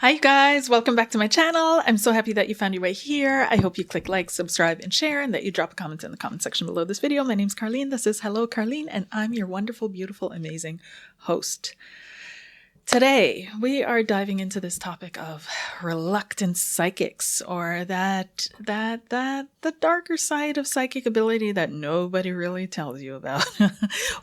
Hi you guys, welcome back to my channel. I'm so happy that you found your way here. I hope you click like, subscribe, and share, and that you drop a comment in the comment section below this video. My name's Karleen, this is HelloKarleen, and I'm your wonderful, beautiful, amazing host. Today, we are diving into this topic of reluctant psychics, or the darker side of psychic ability that nobody really tells you about.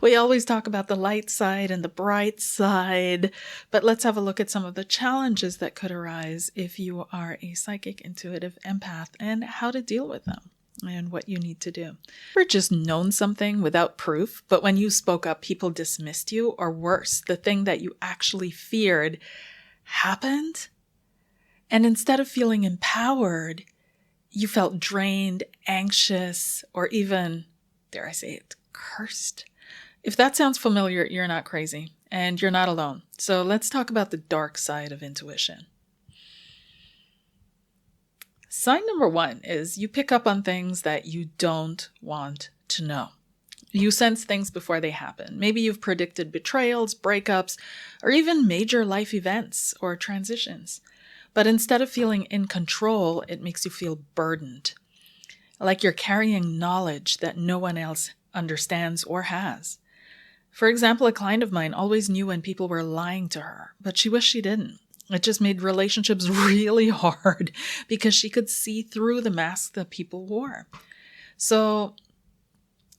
We always talk about the light side and the bright side, but let's have a look at some of the challenges that could arise if you are a psychic, intuitive empath, and how to deal with them and what you need to do. Or just known something without proof, but when you spoke up, people dismissed you, or worse, the thing that you actually feared happened. And instead of feeling empowered, you felt drained, anxious, or even, dare I say it, cursed. If that sounds familiar, you're not crazy and you're not alone. So let's talk about the dark side of intuition. Sign number one is you pick up on things that you don't want to know. You sense things before they happen. Maybe you've predicted betrayals, breakups, or even major life events or transitions. But instead of feeling in control, it makes you feel burdened, like you're carrying knowledge that no one else understands or has. For example, a client of mine always knew when people were lying to her, but she wished she didn't. It just made relationships really hard because she could see through the mask that people wore. So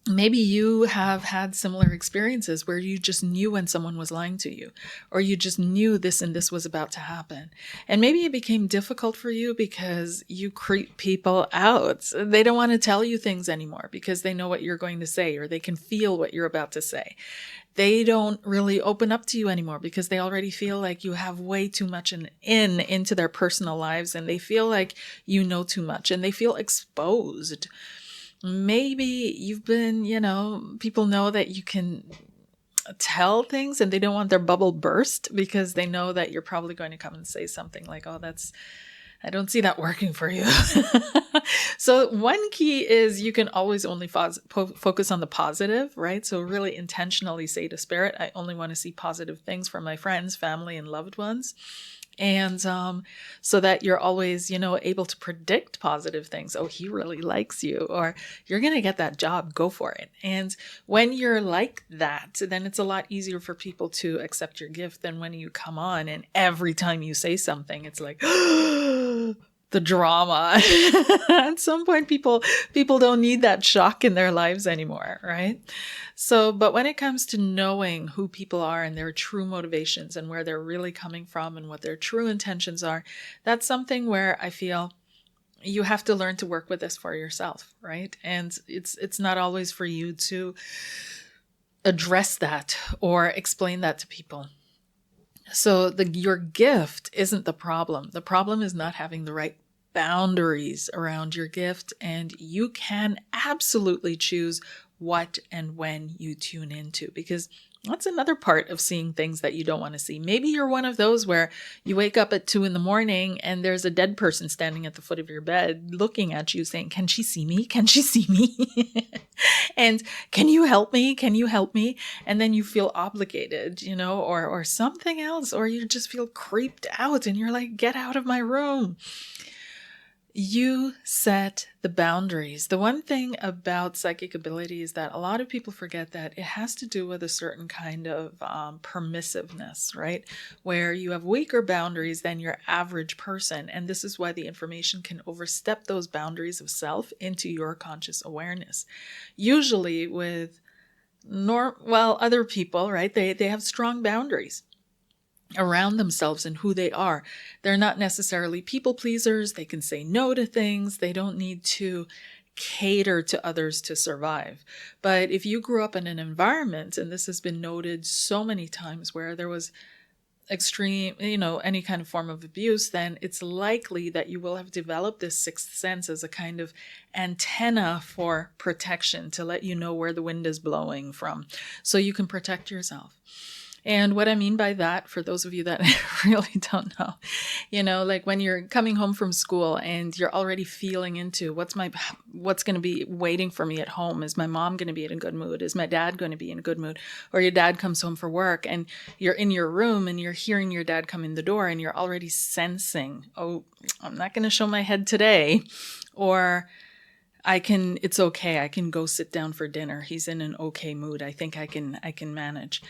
maybe you have had similar experiences where you just knew when someone was lying to you, or you just knew this and this was about to happen. And maybe it became difficult for you because you creep people out. They don't want to tell you things anymore because they know what you're going to say, or they can feel what you're about to say. They don't really open up to you anymore because they already feel like you have way too much into their personal lives, and they feel like you know too much and they feel exposed. Maybe you've been, people know that you can tell things and they don't want their bubble burst because they know that you're probably going to come and say something like, oh, I don't see that working for you. So one key is you can always only focus on the positive, right? So really intentionally say to spirit, I only want to see positive things from my friends, family, and loved ones. And so that you're always, able to predict positive things. Oh, he really likes you, or you're going to get that job, go for it. And when you're like that, then it's a lot easier for people to accept your gift than when you come on and every time you say something, it's like, the drama. At some point, people don't need that shock in their lives anymore, right? So, but when it comes to knowing who people are and their true motivations and where they're really coming from and what their true intentions are, that's something where I feel you have to learn to work with this for yourself, right? And it's not always for you to address that or explain that to people. So your gift isn't the problem. The problem is not having the right boundaries around your gift, and you can absolutely choose what and when you tune into, because that's another part of seeing things that you don't want to see. Maybe you're one of those where you wake up at 2 a.m. and there's a dead person standing at the foot of your bed looking at you saying, can she see me? Can she see me? And can you help me? Can you help me? And then you feel obligated, or something else, or you just feel creeped out and you're like, get out of my room. You set the boundaries. The one thing about psychic ability is that a lot of people forget that it has to do with a certain kind of permissiveness, right? Where you have weaker boundaries than your average person. And this is why the information can overstep those boundaries of self into your conscious awareness. Usually with other people, right? They have strong boundaries around themselves and who they are. They're not necessarily people pleasers. They can say no to things. They don't need to cater to others to survive. But if you grew up in an environment, and this has been noted so many times, where there was extreme, any kind of form of abuse, then it's likely that you will have developed this sixth sense as a kind of antenna for protection to let you know where the wind is blowing from, so you can protect yourself. And what I mean by that, for those of you that really don't know, like when you're coming home from school and you're already feeling into what's going to be waiting for me at home. Is my mom going to be in a good mood? Is my dad going to be in a good mood? Or your dad comes home for work and you're in your room and you're hearing your dad come in the door and you're already sensing, oh, I'm not going to show my head today. Or it's okay. I can go sit down for dinner. He's in an okay mood. I think I can manage.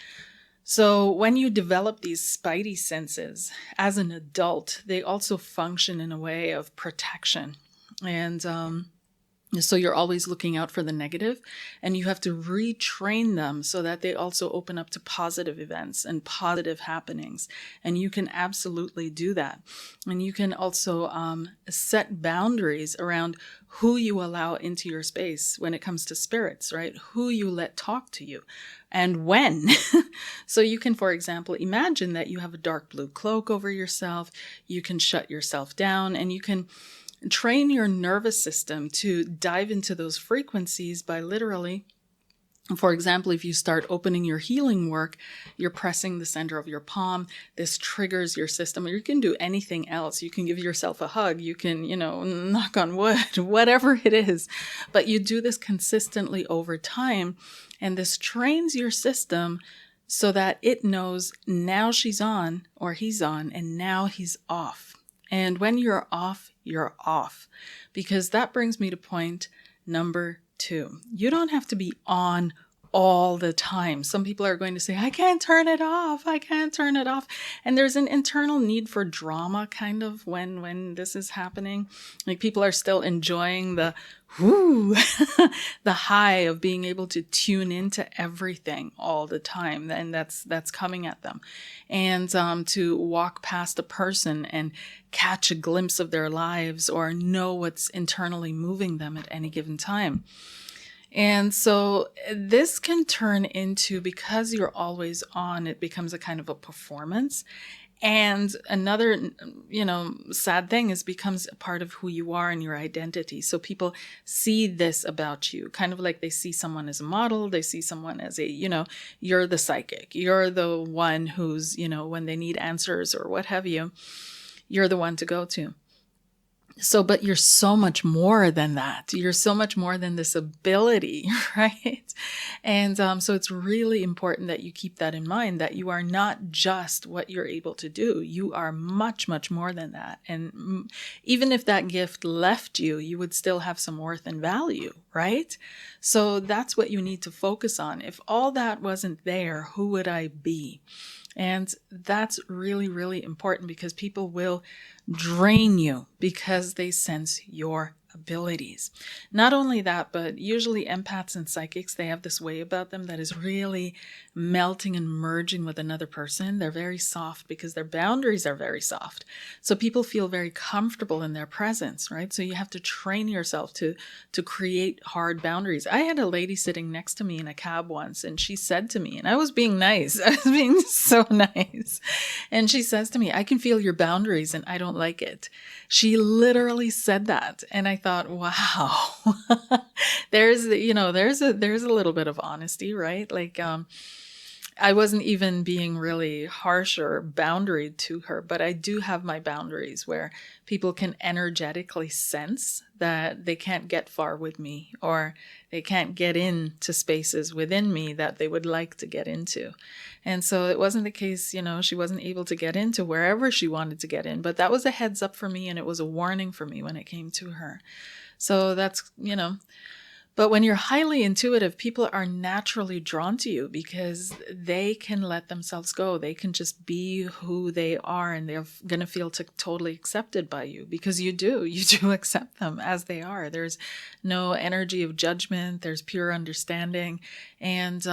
So when you develop these spidey senses as an adult, they also function in a way of protection. And so you're always looking out for the negative, and you have to retrain them so that they also open up to positive events and positive happenings. And you can absolutely do that. And you can also set boundaries around who you allow into your space when it comes to spirits, right? Who you let talk to you and when. So you can, for example, imagine that you have a dark blue cloak over yourself. You can shut yourself down, and you can train your nervous system to dive into those frequencies by literally, for example, if you start opening your healing work, you're pressing the center of your palm. This triggers your system. Or you can do anything else. You can give yourself a hug. You can, knock on wood, whatever it is. But you do this consistently over time. And this trains your system so that it knows now she's on or he's on and now he's off. And when you're off, because that brings me to point number 2. You don't have to be on all the time. Some people are going to say, I can't turn it off. And there's an internal need for drama kind of when this is happening. Like people are still enjoying the the high of being able to tune into everything all the time. And that's coming at them. And to walk past a person and catch a glimpse of their lives or know what's internally moving them at any given time. And so this can turn into, because you're always on, it becomes a kind of a performance. And another, sad thing is becomes a part of who you are and your identity. So people see this about you, kind of like they see someone as a model. They see someone as you're the psychic. You're the one who's, when they need answers or what have you, you're the one to go to. So, but you're so much more than that. You're so much more than this ability, right? And so it's really important that you keep that in mind, that you are not just what you're able to do. You are much, much more than that. And even if that gift left you, you would still have some worth and value, right? So that's what you need to focus on. If all that wasn't there, who would I be? And that's really, really important, because people will drain you because they sense your abilities. Not only that, but usually empaths and psychics, they have this way about them that is really melting and merging with another person. They're very soft because their boundaries are very soft. So people feel very comfortable in their presence, right? So you have to train yourself to create hard boundaries. I had a lady sitting next to me in a cab once, and she said to me, and I was being nice. I was being so nice. And she says to me, I can feel your boundaries and I don't like it. She literally said that. And I thought, wow, there's a little bit of honesty, right? Like, I wasn't even being really harsh or boundaried to her, but I do have my boundaries where people can energetically sense that they can't get far with me, or they can't get into spaces within me that they would like to get into. And so it wasn't the case, she wasn't able to get into wherever she wanted to get in, but that was a heads up for me, and it was a warning for me when it came to her. So that's, but when you're highly intuitive, people are naturally drawn to you because they can let themselves go. They can just be who they are, and they're going to feel totally accepted by you, because you do accept them as they are. There's no energy of judgment. There's pure understanding. And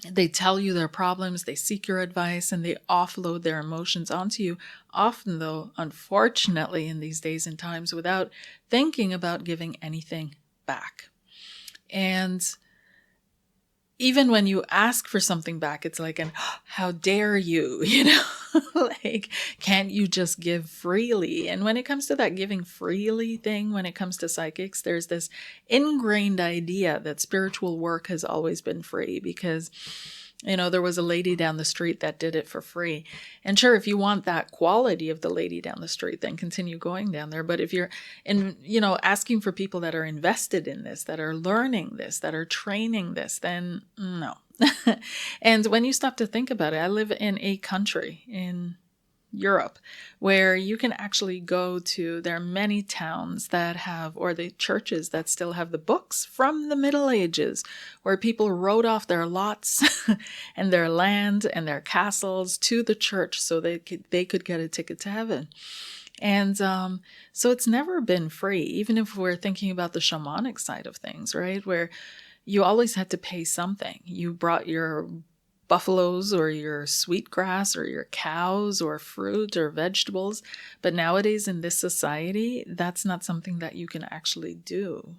they tell you their problems, they seek your advice, and they offload their emotions onto you. Often, though, unfortunately, in these days and times, without thinking about giving anything back. And even when you ask for something back, it's like how dare you, like, can't you just give freely? And when it comes to that giving freely thing, when it comes to psychics, there's this ingrained idea that spiritual work has always been free, because There was a lady down the street that did it for free. And sure, if you want that quality of the lady down the street, then continue going down there. But if you're asking for people that are invested in this, that are learning this, that are training this, then no. And when you stop to think about it, I live in a country in Europe where you can actually go to, there are many towns that have, or the churches that still have the books from the Middle Ages where people wrote off their lots and their land and their castles to the church so they could get a ticket to heaven. And so it's never been free, even if we're thinking about the shamanic side of things, right? Where you always had to pay something. You brought your buffaloes or your sweetgrass or your cows or fruit or vegetables. But nowadays in this society, that's not something that you can actually do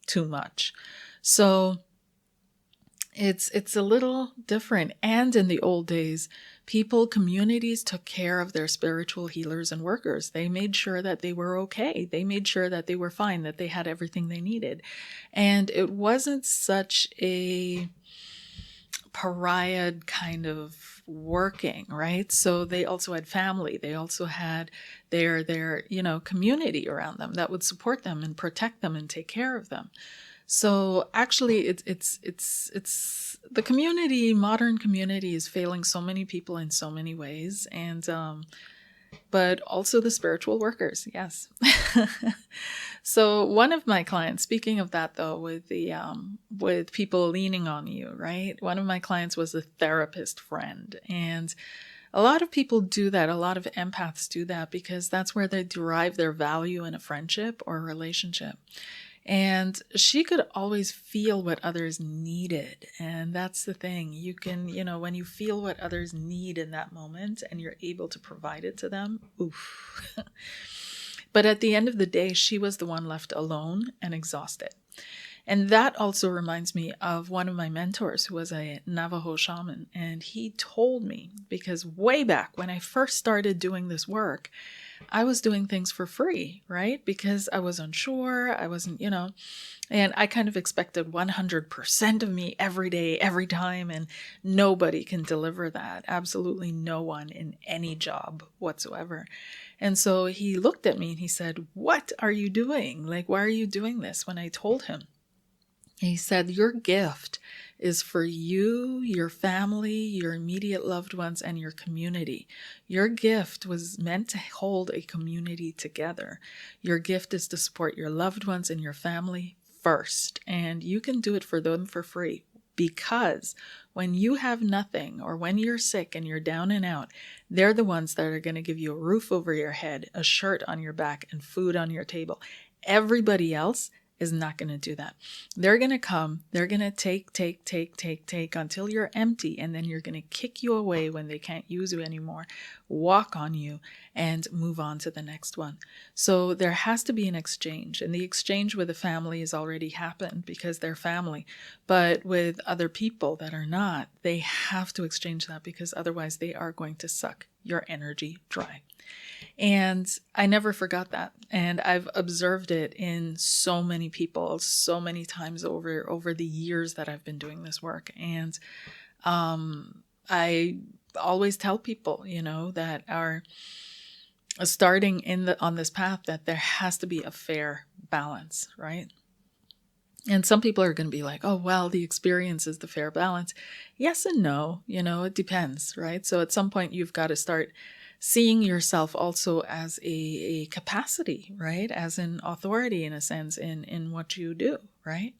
too much. So it's a little different. And in the old days, communities took care of their spiritual healers and workers. They made sure that they were okay. They made sure that they were fine, that they had everything they needed. And it wasn't such a pariah kind of working, right? So they also had family. They also had their community around them that would support them and protect them and take care of them. So actually it's the community, modern community is failing so many people in so many ways. And but also the spiritual workers, yes. So one of my clients, speaking of that though, with people leaning on you, right? One of my clients was a therapist friend, and a lot of people do that. A lot of empaths do that because that's where they derive their value in a friendship or a relationship. And she could always feel what others needed. And that's the thing. You can, when you feel what others need in that moment and you're able to provide it to them, oof. But at the end of the day, she was the one left alone and exhausted. And that also reminds me of one of my mentors who was a Navajo shaman. And he told me, because way back when I first started doing this work, I was doing things for free, right? Because I was unsure. I wasn't, and I kind of expected 100% of me every day, every time. And nobody can deliver that. Absolutely no one in any job whatsoever. And so he looked at me and he said, "What are you doing? Like, why are you doing this?" When I told him, he said, "Your gift is for you, your family, your immediate loved ones, and your community. Your gift was meant to hold a community together. Your gift is to support your loved ones and your family first. And you can do it for them for free. Because when you have nothing, or when you're sick and you're down and out, they're the ones that are going to give you a roof over your head, a shirt on your back, and food on your table. Everybody else is not going to do that. They're going to come, they're going to take until you're empty, and then you're going to kick you away when they can't use you anymore, walk on you, and move on to the next one. So there has to be an exchange, and the exchange with the family has already happened because they're family. But with other people that are not, they have to exchange that because otherwise they are going to suck your energy dry. And I never forgot that. And I've observed it in so many people, so many times over the years that I've been doing this work. And I always tell people, that are starting on this path, that there has to be a fair balance, right? And some people are going to be like, "Oh, well, the experience is the fair balance." Yes and no, it depends, right? So at some point you've got to start seeing yourself also as a capacity, right? As an authority in a sense in what you do, right?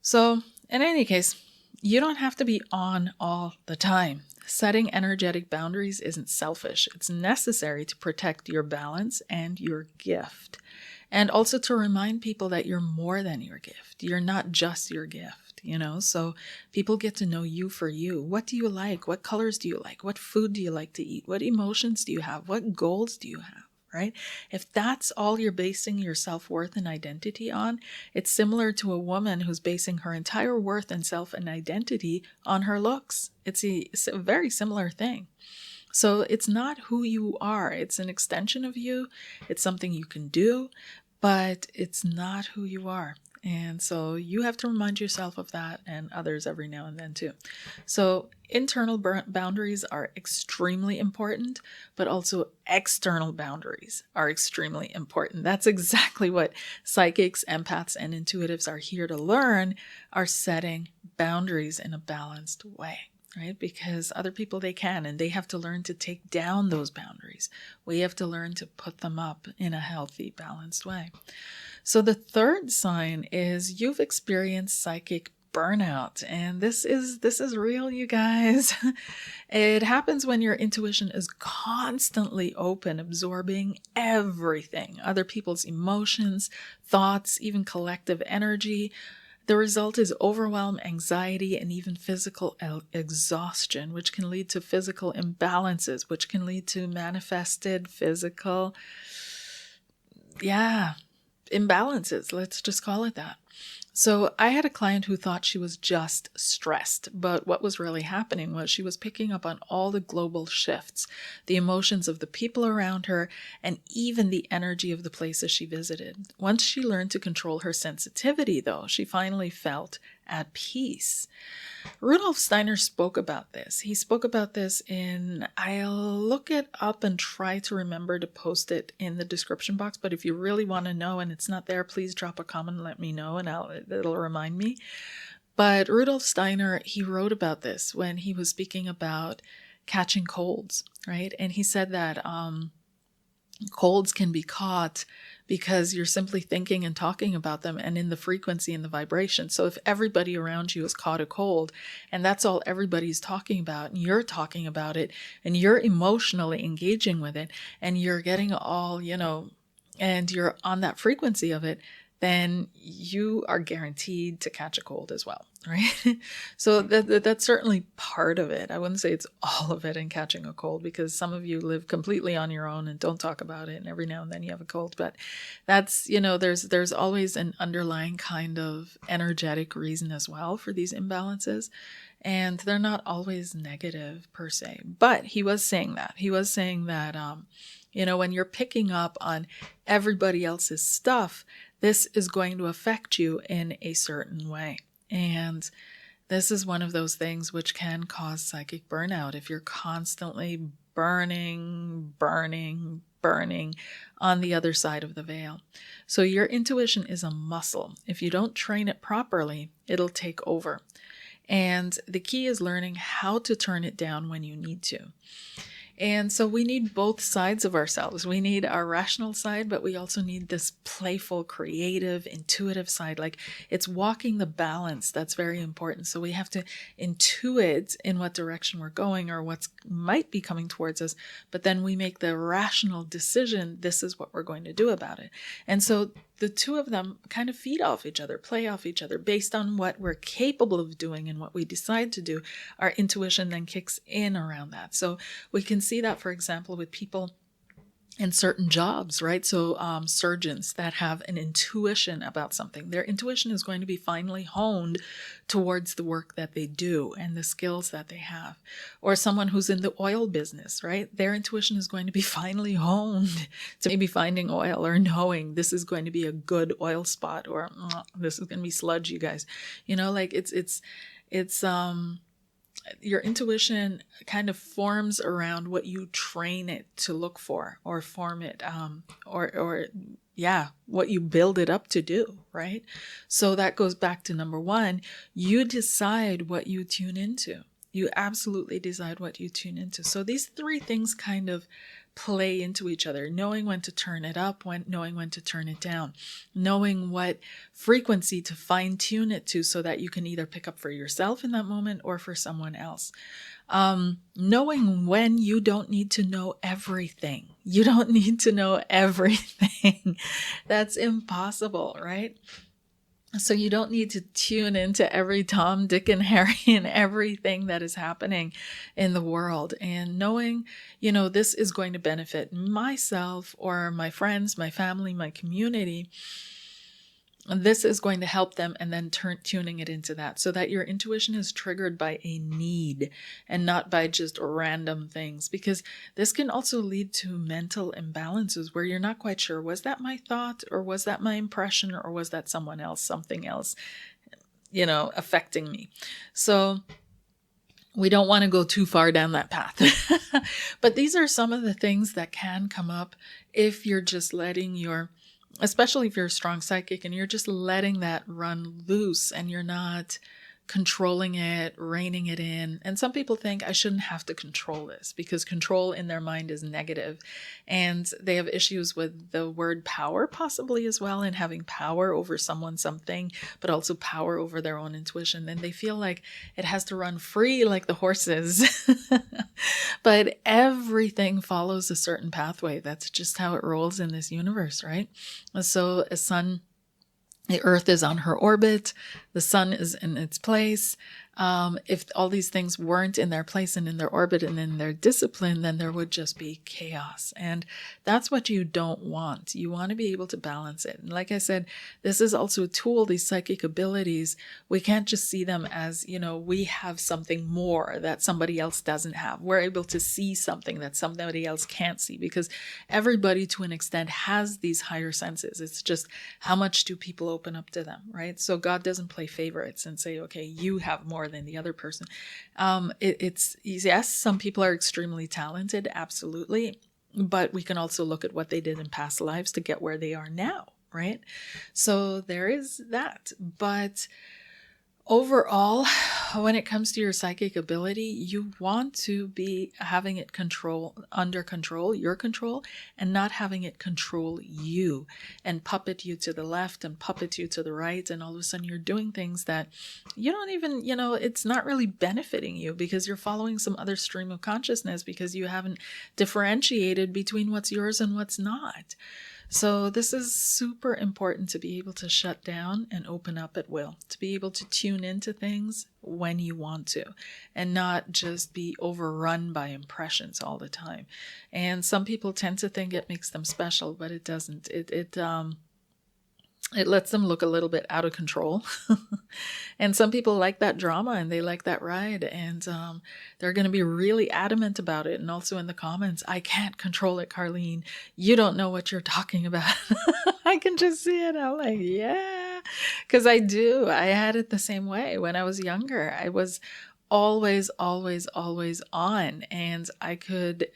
So in any case, you don't have to be on all the time. Setting energetic boundaries isn't selfish. It's necessary to protect your balance and your gift. And also to remind people that you're more than your gift. You're not just your gift. So people get to know you for you. What do you like? What colors do you like? What food do you like to eat? What emotions do you have? What goals do you have, right? If that's all you're basing your self-worth and identity on, it's similar to a woman who's basing her entire worth and self and identity on her looks. It's a very similar thing. So it's not who you are. It's an extension of you. It's something you can do, but it's not who you are. And so you have to remind yourself of that and others every now and then too. So internal boundaries are extremely important, but also external boundaries are extremely important. That's exactly what psychics, empaths, and intuitives are here to learn, are setting boundaries in a balanced way. Right? Because other people, they can, and they have to learn to take down those boundaries. We have to learn to put them up in a healthy, balanced way. So the third sign is you've experienced psychic burnout. And this is real, you guys. It happens when your intuition is constantly open, absorbing everything, other people's emotions, thoughts, even collective energy. The result is overwhelm, anxiety, and even physical exhaustion, which can lead to physical imbalances, which can lead to manifested physical, imbalances. Let's just call it that. So I had a client who thought she was just stressed, but what was really happening was she was picking up on all the global shifts, the emotions of the people around her, and even the energy of the places she visited. Once she learned to control her sensitivity, though, she finally felt at peace. Rudolf Steiner spoke about this. He spoke about this I'll look it up and try to remember to post it in the description box, but if you really want to know and it's not there, please drop a comment and let me know and it'll remind me. But Rudolf Steiner, he wrote about this when he was speaking about catching colds, right? And he said that colds can be caught because you're simply thinking and talking about them and in the frequency and the vibration. So if everybody around you has caught a cold and that's all everybody's talking about and you're talking about it and you're emotionally engaging with it and you're getting all, and you're on that frequency of it, then you are guaranteed to catch a cold as well, right? So that's certainly part of it. I wouldn't say it's all of it in catching a cold, because some of you live completely on your own and don't talk about it, and every now and then you have a cold. But that's, there's always an underlying kind of energetic reason as well for these imbalances. And they're not always negative per se. But he was saying that. When you're picking up on everybody else's stuff, this is going to affect you in a certain way. And this is one of those things which can cause psychic burnout if you're constantly burning on the other side of the veil. So your intuition is a muscle. If you don't train it properly, it'll take over. And the key is learning how to turn it down when you need to. And so we need both sides of ourselves. We need our rational side, but we also need this playful, creative, intuitive side. Like, it's walking the balance that's very important. So we have to intuit in what direction we're going or what might be coming towards us, but then we make the rational decision, this is what we're going to do about it. And so the two of them kind of feed off each other, play off each other based on what we're capable of doing and what we decide to do. Our intuition then kicks in around that. So we can see that, for example, with people in certain jobs, right? So surgeons that have an intuition about something, their intuition is going to be finely honed towards the work that they do and the skills that they have. Or someone who's in the oil business, right? Their intuition is going to be finely honed to maybe finding oil or knowing this is going to be a good oil spot, or this is going to be sludge, you guys. It's your intuition kind of forms around what you train it to look for, or form it, what you build it up to do, right? So that goes back to number one, you decide what you tune into. You absolutely decide what you tune into. So these three things kind of play into each other, knowing when to turn it up, knowing when to turn it down, knowing what frequency to fine tune it to so that you can either pick up for yourself in that moment or for someone else. Knowing when you don't need to know everything. You don't need to know everything. That's impossible, right? So you don't need to tune into every Tom, Dick, and Harry and everything that is happening in the world. And knowing, this is going to benefit myself or my friends, my family, my community. this is going to help them, and then tuning it into that so that your intuition is triggered by a need and not by just random things, because this can also lead to mental imbalances where you're not quite sure, was that my thought, or was that my impression, or was that someone else, something else, affecting me. So we don't want to go too far down that path. But these are some of the things that can come up if you're just letting especially if you're a strong psychic and you're just letting that run loose and you're not controlling it, reining it in. And some people think I shouldn't have to control this because control in their mind is negative. And they have issues with the word power possibly as well, and having power over someone, something, but also power over their own intuition. And they feel like it has to run free like the horses. But everything follows a certain pathway. That's just how it rolls in this universe, right? So the Earth is on her orbit. The sun is in its place. If all these things weren't in their place and in their orbit and in their discipline, then there would just be chaos. And that's what you don't want. You want to be able to balance it. And like I said, this is also a tool, these psychic abilities. We can't just see them as, we have something more that somebody else doesn't have. We're able to see something that somebody else can't see, because everybody to an extent has these higher senses. It's just how much do people open up to them, right? So God doesn't play favorites and say, okay, you have more than the other person. It's yes, some people are extremely talented, absolutely, but we can also look at what they did in past lives to get where they are now, right? So there is that. But overall, when it comes to your psychic ability, you want to be having it under control, your control, and not having it control you and puppet you to the left and puppet you to the right. And all of a sudden you're doing things that you don't even, it's not really benefiting you because you're following some other stream of consciousness because you haven't differentiated between what's yours and what's not. So this is super important to be able to shut down and open up at will, to be able to tune into things when you want to and not just be overrun by impressions all the time. And some people tend to think it makes them special, but it doesn't. It lets them look a little bit out of control. And some people like that drama and they like that ride. And they're going to be really adamant about it. And also in the comments, I can't control it, Karleen. You don't know what you're talking about. I can just see it. I'm like, yeah, because I do. I had it the same way when I was younger. I was always on. And I could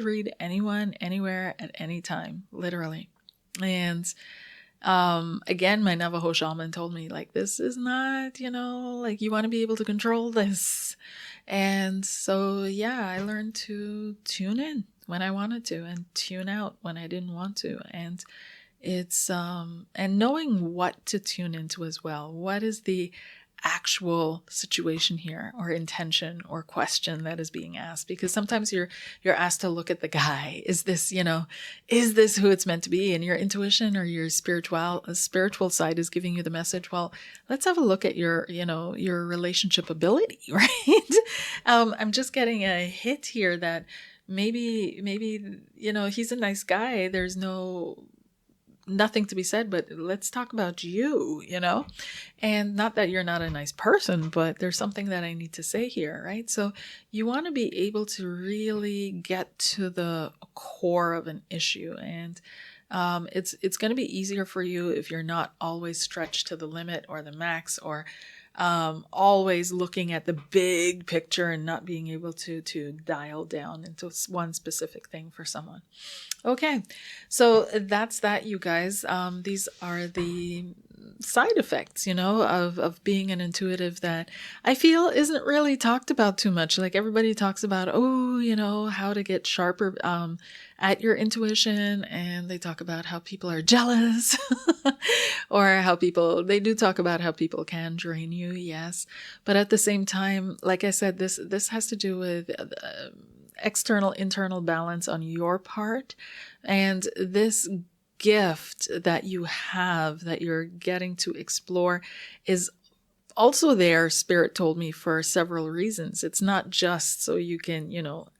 read anyone, anywhere, at any time, literally. And again, my Navajo shaman told me, like, this is not, like, you want to be able to control this. And so, yeah, I learned to tune in when I wanted to and tune out when I didn't want to. And it's, and knowing what to tune into as well. What is the actual situation here, or intention, or question that is being asked? Because sometimes you're asked to look at the guy. Is this who it's meant to be? And your intuition or your spiritual side is giving you the message. Well, let's have a look at your relationship ability, right? I'm just getting a hit here that maybe he's a nice guy. There's nothing to be said, but let's talk about you, and not that you're not a nice person, but there's something that I need to say here, right? So you want to be able to really get to the core of an issue. And it's going to be easier for you if you're not always stretched to the limit or the max, or always looking at the big picture and not being able to dial down into one specific thing for someone. Okay, so that's that, you guys. These are the side effects, of being an intuitive that I feel isn't really talked about too much. Like, everybody talks about, how to get sharper at your intuition, and they talk about how people are jealous or they do talk about how people can drain you, yes. But at the same time, like I said, this has to do with external, internal balance on your part. And this gift that you have, that you're getting to explore, is also there, Spirit told me, for several reasons. It's not just so you can,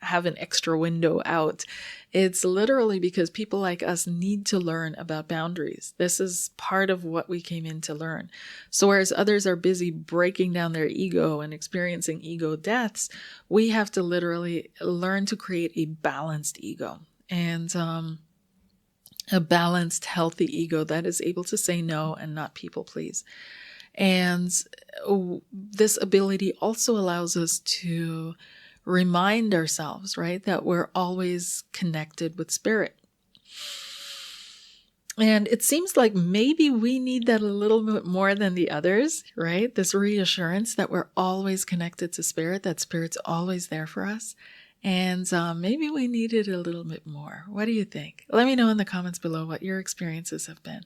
have an extra window out. It's literally because people like us need to learn about boundaries. This is part of what we came in to learn. So whereas others are busy breaking down their ego and experiencing ego deaths, we have to literally learn to create a balanced ego. And a balanced, healthy ego that is able to say no and not people please. And this ability also allows us to remind ourselves, right, that we're always connected with spirit. And it seems like maybe we need that a little bit more than the others, right? This reassurance that we're always connected to spirit, that spirit's always there for us. And maybe we need it a little bit more. What do you think? Let me know in the comments below what your experiences have been.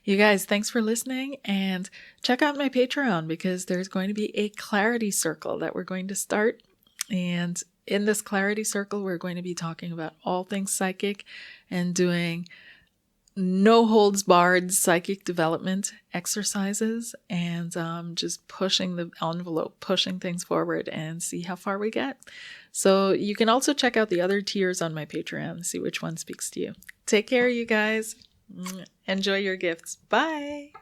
You guys, thanks for listening, and check out my Patreon because there's going to be a clarity circle that we're going to start. And in this clarity circle, we're going to be talking about all things psychic and doing no holds barred psychic development exercises, and just pushing the envelope, pushing things forward and see how far we get. So you can also check out the other tiers on my Patreon, see which one speaks to you. Take care, you guys. Enjoy your gifts. Bye.